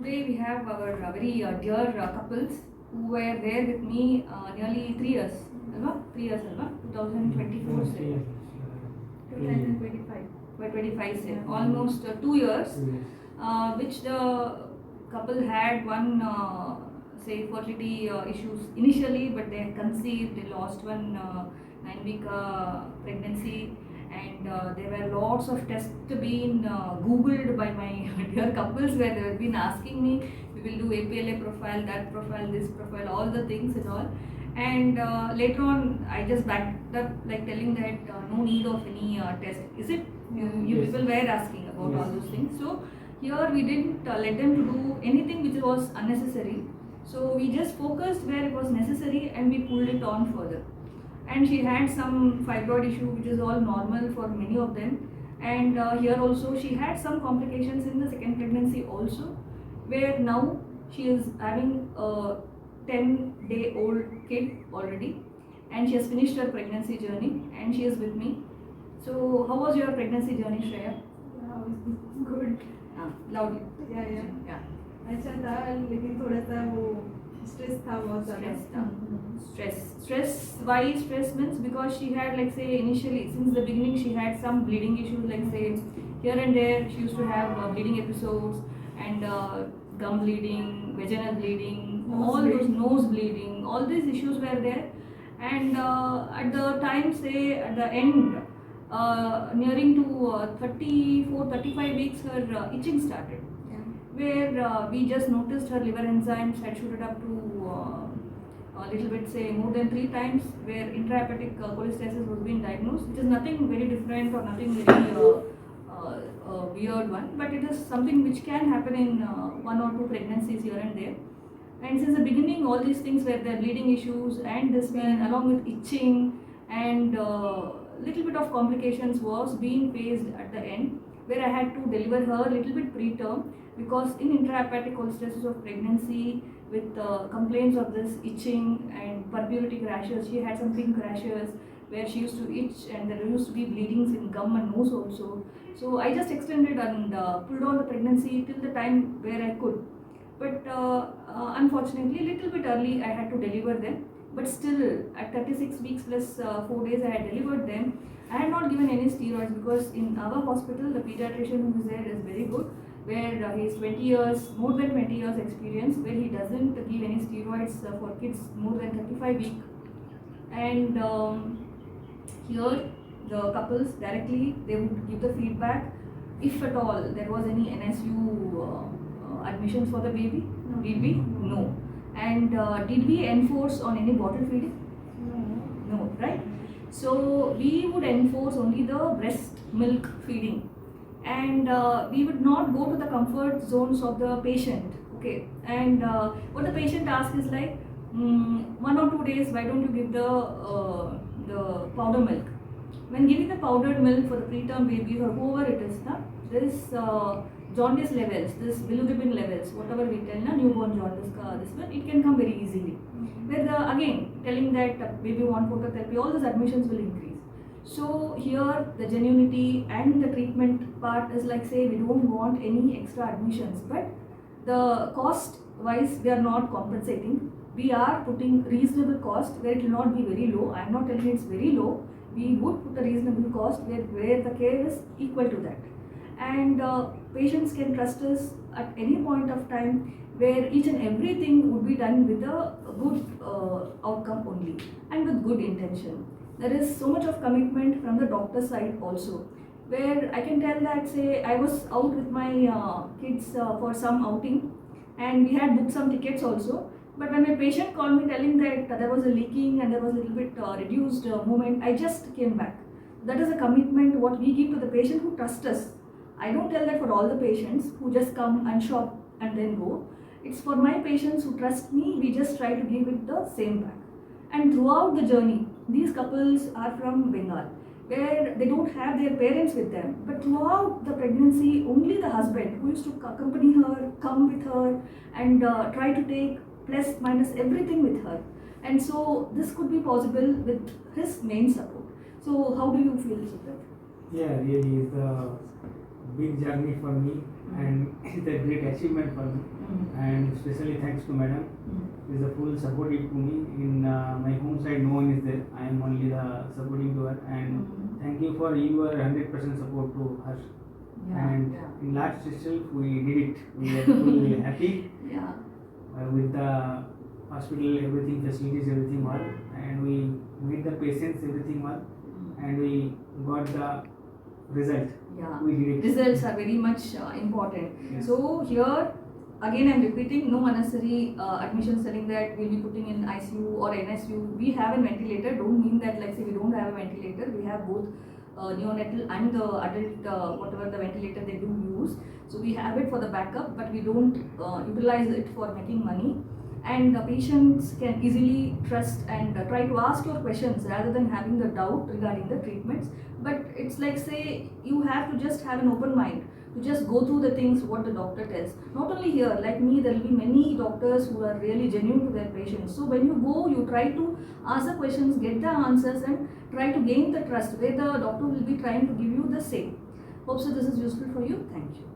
Today we have our very dear couples who were there with me nearly 3 years, alva? 3 years, alva? 2024 say. 2025. By 25 say. Yeah. Almost 2 years, which the couple had one say fertility issues initially, but they had conceived, they lost one 9-week pregnancy, and there were lots of tests being googled by my dear couples where they have been asking me, we will do APLA profile, that profile, this profile, all the things and all. And later on I just backed up like telling that no need of any test, is it? You Yes. people were asking about all Yes. those things. So here we didn't let them to do anything which was unnecessary. So we just focused where it was necessary and we pulled it on further. And she had some fibroid issue which is all normal for many of them. And here also she had some complications in the second pregnancy also, where now she is having a 10-day-old kid already, and she has finished her pregnancy journey and she is with me. So how was your pregnancy journey, Shreya? Yeah, good. Loudly. Yeah. Yeah. अच्छा था, लेकिन थोड़ा सा वो stress था बहुत ज़्यादा. Stress. Why stress means because she had, like say, initially since the beginning she had some bleeding issues, like say here and there she used to have bleeding episodes, and gum bleeding, vaginal bleeding, those nose bleeding, all these issues were there. And at the time, say at the end, nearing to 34-35 weeks, her itching started, where we just noticed her liver enzymes had shooted up to a little bit, say more than 3 times, where intrahepatic cholestasis was being diagnosed, which is nothing very different or nothing very weird one, but it is something which can happen in 1 or 2 pregnancies here and there. And since the beginning, all these things were the bleeding issues and this one, along with itching and little bit of complications was being faced at the end, where I had to deliver her a little bit preterm, because in intrahepatic cholestasis of pregnancy with complaints of this itching and purpuritic rashes, she had some pink rashes where she used to itch, and there used to be bleedings in gum and nose also. So I just extended and pulled on the pregnancy till the time where I could. But unfortunately, little bit early I had to deliver them. But still, at 36 weeks plus 4 days I had delivered them. I had not given any steroids, because in our hospital the pediatrician who is there is very good, where he is 20 years, more than 20 years experience, where he doesn't give any steroids for kids more than 35 weeks. And here the couples directly, they would give the feedback if at all there was any NICU admissions for the baby. Did we? No. And did we enforce on any bottle feeding? No, right? So we would enforce only the breast milk feeding, and we would not go to the comfort zones of the patient. Okay, and what the patient asks is like, 1 or 2 days, why don't you give the powder milk? When giving the powdered milk for the preterm baby or whoever it is, this jaundice levels, this bilirubin levels, whatever we tell, newborn jaundice, this one, it can come very easily. Where again telling that baby want phototherapy, all those admissions will increase. So here the genuinity and the treatment part is like, say we don't want any extra admissions, but the cost wise we are not compensating. We are putting reasonable cost where it will not be very low. I am not telling it's very low. We would put a reasonable cost where the care is equal to that. And patients can trust us at any point of time, where each and everything would be done with a good outcome only and with good intention. There is so much of commitment from the doctor side also, where I can tell that, say I was out with my kids for some outing, and we had booked some tickets also. But when my patient called me telling that there was a leaking and there was a little bit reduced movement, I just came back. That is a commitment what we give to the patient who trust us. I don't tell that for all the patients who just come and shop and then go. It's for my patients who trust me, we just try to give it the same back. And throughout the journey, these couples are from Bengal, where they don't have their parents with them. But throughout the pregnancy, only the husband who used to accompany her, come with her, and try to take plus minus everything with her. And so this could be possible with his main support. So how do you feel, Sukrit? Yeah, really, big journey for me and it's a great achievement for me. And especially thanks to madam. Is the full supportive to me in my home side. No one is there. I am only the supporting to her and thank you for your 100% support to her. And in last itself we did it. We are fully happy with the hospital, everything, facilities, everything well, and we made the patients everything well, and we got the result. We did it. Results are very much important. Yes. So here again I'm repeating, no unnecessary admissions telling that we'll be putting in ICU or NSU. We have a ventilator. Don't mean that like say we don't have a ventilator. We have both neonatal and the adult whatever the ventilator they do use. So we have it for the backup, but we don't utilize it for making money. And the patients can easily trust and try to ask your questions rather than having the doubt regarding the treatments. But it's like say you have to just have an open mind to just go through the things what the doctor tells. Not only here, like me, there will be many doctors who are really genuine to their patients. So when you go, you try to ask the questions, get the answers, and try to gain the trust where the doctor will be trying to give you the same. Hope so this is useful for you. Thank you.